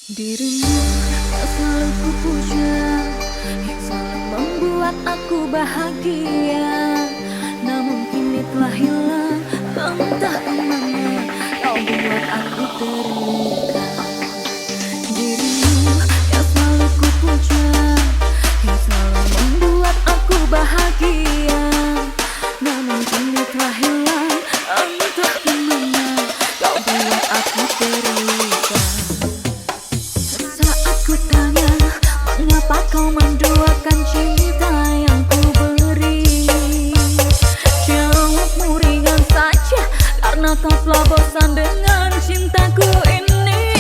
Dirimu yang selalu ku puja, yang selalu membuat aku bahagia. Namun kini telah hilang, entah kemana kau buat aku terluka. Dirimu yang selalu ku puja, yang selalu membuat aku bahagia. Namun kini telah hilang, entah kemana kau buat aku terluka. Saat ku tanya, mengapa kau menduakan cinta yang ku beri? Jawabmu ringan saja, karena kau telah bosan dengan cintaku ini.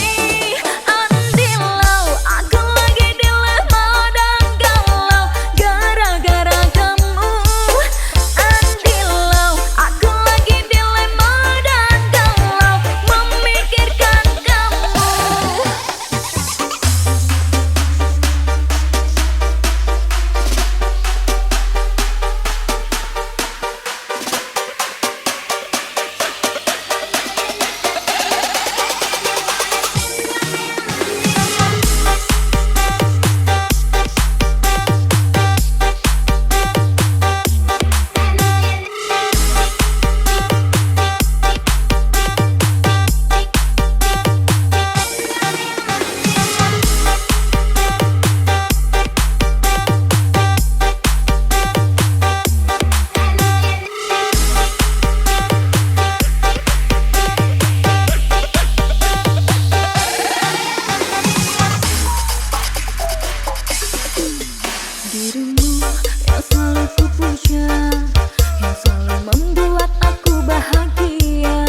Andilau, aku lagi dilema dan galau gara-gara kamu. Andilau, aku lagi dilema dan galau memikirkan kamu. Dirimu yang selalu ku puja, yang selalu membuat aku bahagia.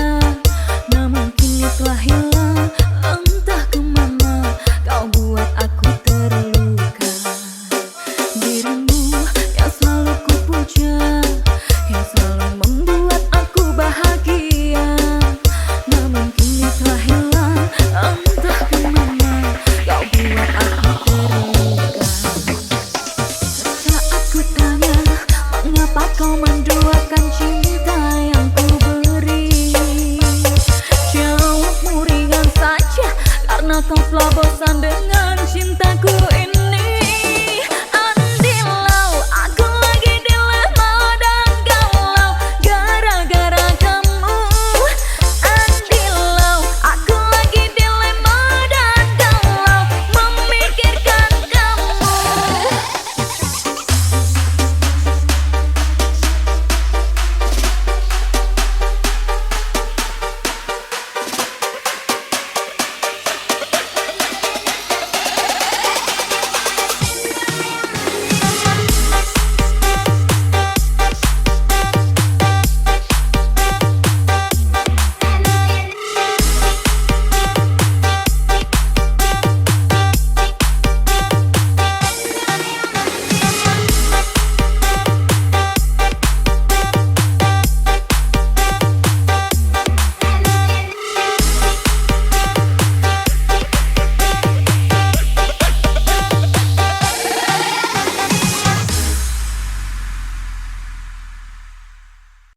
Namun kini telah hilang, entah kemana kau buat aku terluka. Dirimu yang selalu ku puja, yang selalu membuat aku bahagia. Namun kini telah hilang, entah kemana kau buat aku terluka. Ku tanya, mengapa kau menduakan cinta yang ku beri? Jawabmu ringan saja, karena kau telah bosan dengan cintaku ini.